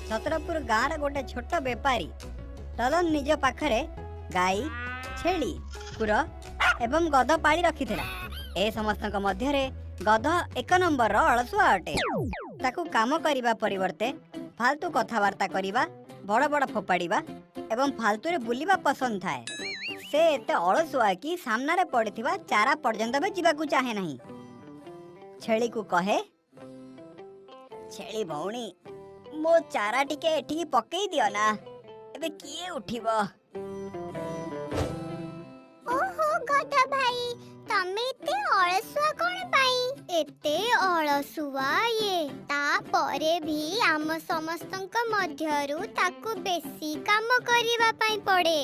छतरपुर गाँव गोटे छोट बेपारी ललन निज पाखरे गाई छेली कुकुर एवं गध पाली रखिथिला। ए समस्तक मध्यरे गध एक नंबर अलसुआ अटे। ताकू काम करिबा परिवर्ते फालतू कथावार्ता करिबा, बड़ बड़ फोपाड़िबा एवं फालतू रे बुलिबा पसंद थाए। से एते अलसुआ कि सामना रे पड़िथिबा चारा पर्यंत भी जीवाकू चाहे नहीं। छेली को कहे, छेली भौणी मो चारा टिके एठी पकेई दियो ना, एबे किए उठिबो। ओहो गधा भाई, तमे एते अलसुआ कोन पाई? एते अलसुआ ये ता परे भी आम समस्तंक मध्यरु ताकू बेसी काम करिबा पाई पड़े।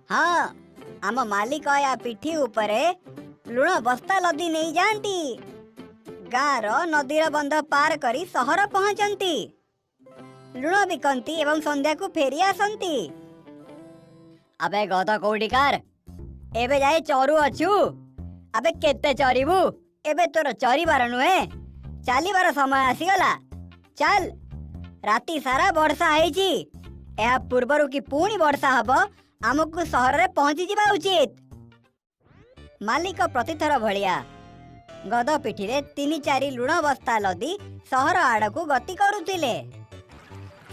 हाँ, आम मालिक या पिठी उपरे लुण बस्ता लदी नहीं जानती। गाँर नदीर बंध पार करी सहर पहुंचती, लुण बिकती एवं संध्या को फेरी आसती। अबे गध कौडिकार, एबे जाए चरू अछु। अबे केते चरीबू? एबे तोर चरीबार नुहे, चालीबार समय आसीगला। चल, राति सारा वर्षा हेची। एहा पूर्वरु की पुणी वर्षा हबो, आमको सहर रे पहुंची जिबा उचित। मालिक प्रतिथर भलिया गध पिठी रे 3-4 लुण बस्ता लदी सहर आड़कू गति करुथिले।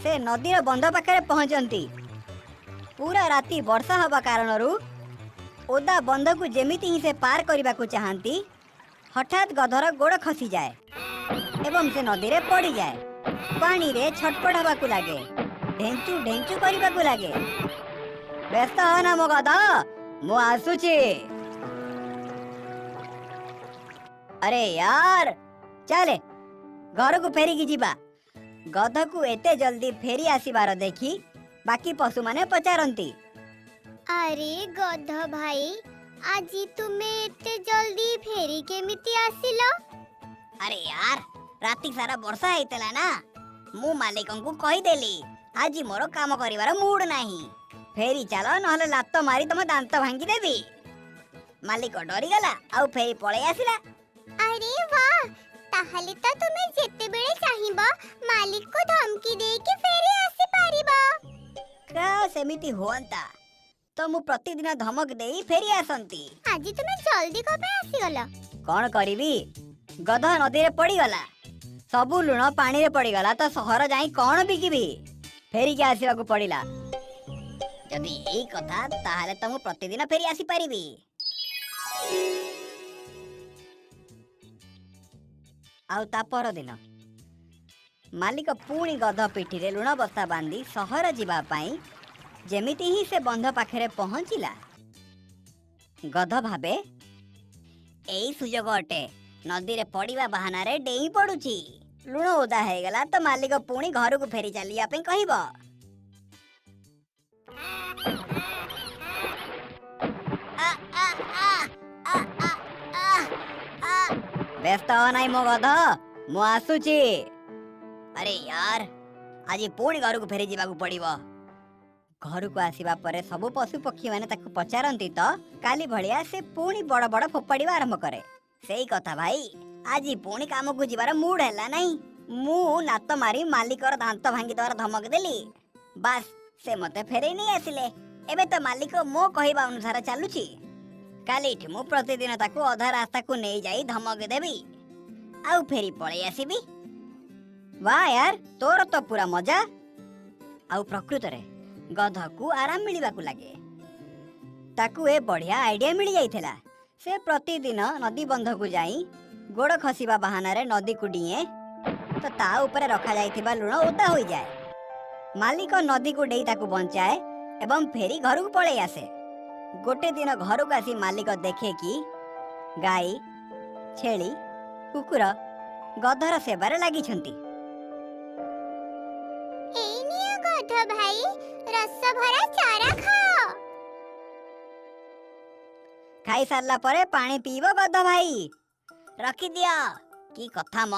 से नदीर बंध पाखरे पहुंचती। पूरा राति वर्षा हवा कारणरू ओदा बंध को जेमिति ही से पार करने को चाहती। हठात गधर गोड़ खसी जाए एवं से नदी रे पड़ी जाए। पानी रे छटपट हवा को लागे, ढेंचू ढेंचू करने को लागे। व्यस्त हो ना मो गध, मु आसुची। अरे यार चले घर को फेरी की जीवा। गध को एते जल्दी फेरी आसीबार देखी बाकी पशु माने पचारंती। अरे गध भाई, आजी तुमे एते जल्दी फेरी केमिति आसिलो? अरे यार राति सारा वर्षा हेतला ना, मु मालिकन को कहि देली आज मोर काम करिवार मूड नाही। फेरी चलो नहले लात मारी तम दांत भांगी देबी। मालिक डरी गला आउ फेरी पळे आसिला। अरे वाह, ताहले त तुमे जेते बेले चाहिबा मालिक को धमकी दे के फेरी आसी पारिबा। का सेमिति होंता तो मु प्रतिदिन धमक देई फेरी आसंती। आज तुमे जल्दी कबे आसी गला? कौन करिबी, गध नदी रे पड़ी गला, सबु लुण पानी रे पड़ी गला तो सहर जाई कौन बिकिबी? फेरी के आसीबा को पड़िला। जदी एई कथा ताहाले त मु प्रतिदिन फेरी आसी पारिबी। आउ ता पर दिन मालिक पुणी गध पिठी रे लुण बस्ता बांधी सहर जीवा पाई जेमिति ही से बंध पाखरे पहुंचिला। गध भाबे एई सुजोग अटे, नदी रे पड़िबा बहाना रे डेई पड़ुची। लुण ओदा हे गला तो मालिक पुणी घर को फेरी चलिया पे कहिबो। व्यस्त हो नाई मो गध, मु आसुची। अरे यार आज पुणी घर को फेरी जीवा को पड़िबो। घर को आसीबा परे सबु पशु पक्षी माने ताको पचारंती तो काली भलिया से पुणी बड़ बड़ फोपाड़िबा आरंभ करे। सेई कथा भाई, आज पुणी काम को जीवार मूड हैला नहीं। मु नात मारी मालिकर दांत भांगी दर धमक देली, बस से मते फेरे नहीं आसिले। एबे तो मालिक मो कहिबा अनुसार चालुची। काली मु प्रतिदिन ताको अधा रास्ता को नहीं जाई धमक देबी आउ फेरी पळे आसीबी। वाह यार, तोर तो पूरा मजा। आउ प्रकृत रे गध को आराम मिलवा को लागे। ताकू ए बढ़िया आइडिया मिल जाइथिला। से प्रतिदिन नदी बंध को जाई गोड़ खसिबा बहाना रे नदी को डिए तो ता ऊपर रखा जाइथिबा लुण ओदा होई जाए। मालिक नदी को डेई ताकू बंचाए एवं फेरी घर को पळे आसे। गोटे दिन घर को आसी मालिक देखे कि गाई छेली कुकुर गधर सेबारे लागि छंती। एई निया गध भाई, रस भरा चारा खाओ। खाई सारला परे पानी पीबो गध भाई। रखी दिया की कथा म,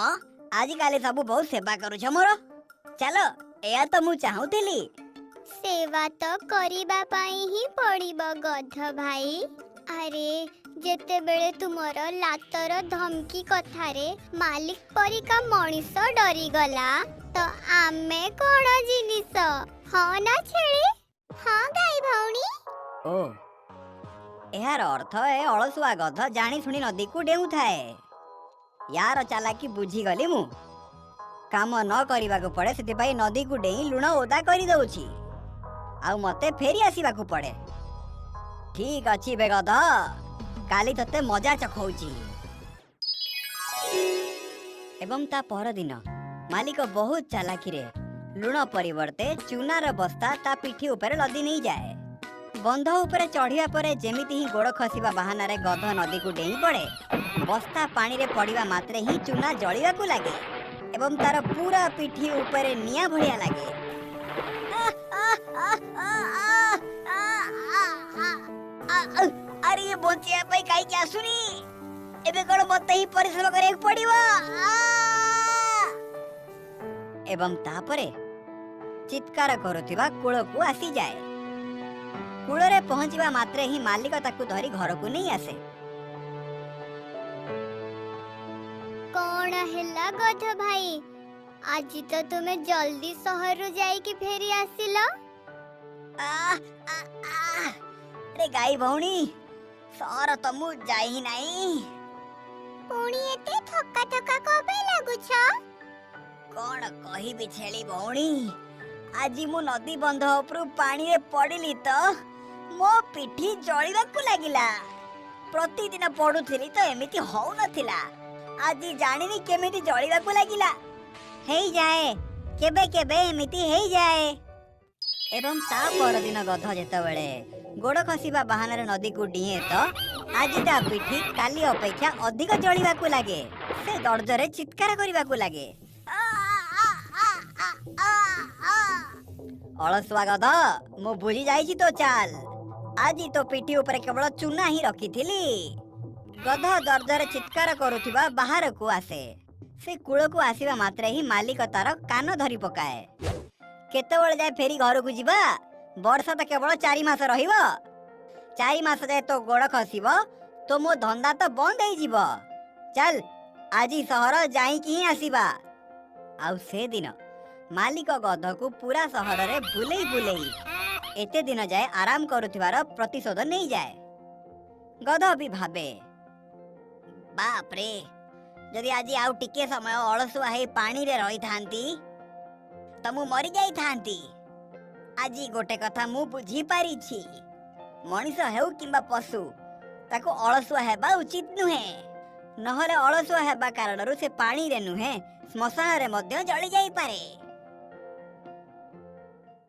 आज काली सब बहुत सेवा करूछ मोर। चलो एया तो मु चाहूतिली। सेवा तो करिबा पाई ही पड़िबो गध भाई। अरे जेते बेले तुमर लातर धमकी कथारे मालिक परिका मनीष डरी गला तो आमे कोन जिनिस हाँ ना छेली? हाँ गाई भौणी। ओ एहार अर्थ ए अलसुआ गध जानी शुणी नदी को डेऊ थाए। यार चालाकी बुझी गली मु काम न करबा को पड़े से नदी को डेई लुण ओदा करी दउछि आउ मते फेरी आसीबा को पड़े। ठीक अछि बे गध काली तते मजा चखौछि। एवं ता पर दिन मालिक बहुत चालाकी रे लुण परिवर्ते चूनार बस्ता ता पिठी ऊपर लदी नहीं जाए। बंध ऊपर चढ़िया परे जेमिति ही गोड़ खसिबा बहाना रे गध नदी को डेई पड़े। बस्ता पानी रे पड़िबा मात्रे ही चूना जलिबा को लागे एवं तार पूरा पिठी ऊपर निया भड़िया लागे। अरे ये बचिया पई काई क्या सुनी एबे कोन मते ही परिश्रम करे पड़िबो। एवं तापरे चित्कार करुथिबा कूल को आसी जाए। कूलरे पहुंचीबा मात्रे ही मालिक ताकू धरी घर को नहीं आसे। कौन हेला गध भाई आज तो तुम्हें जल्दी शहर रु जाई कि फेरी आसिलो। अरे गाई भौणी सहर तो मु जाई नहीं। पुणी एते थका थका कबे लागुछ? कौन कहिबी छेली भौणी आज मु नदी बंध उपरु पानी रे पड़िली तो मो पिठी जळिबा को लागिला। प्रतिदिन पडुथिली तो एमिति होउ नथिला आज जानिनी केमिति जळिबा को लागिला। हेई जाए केबे केबे एमिति हेई जाए। एवं ता पर दिन गध जेतबेले गोड़ खसिबा बहाना रे नदी को डिए तो आज ता पिठी काली अपेक्षा अधिक जळिबा को लागे। से दर्जरे चित्कार करिबा को लागे। अलसुआ गध मु बुझी जाइछि तो चाल आज तो पिठी ऊपर केवल चूना ही रखिथिली। गध दर्जरे चित्कार करुथिबा बाहर को आसे। से कूल को आसीबा मात्रे ही मालिक तार कान धरी पकाए। केतेबेले जाए फेरी घर को जीवा? वर्षा तो केवल 4 मास रहिबो। 4 मास जाए तो गोड़ खसिबो तो मो धंदा तो बंद हो जीवो। चल आज सहर जाई कि ही आसीबा। आउ से दिन मालिक गध को पूरा सहर रे बुलेई बुलेई एते दिन जाए आराम करुथिबार प्रतिशोध नहीं जाए। गध भी भाबे बाप रे जदि आज आउ टिके समय अलसुआ हे पानी रे रही थांती तो मु मरी जाई थांती। आज गोटे कथा मु बुझी पारिछि मनीष हेउ किंबा पशु ताको अलसुआ हेबा उचित नुहे। नहले अलसुआ हेबा कारणरू से पानी रे नुहे श्मशान रे मध्य जली जाई पारे।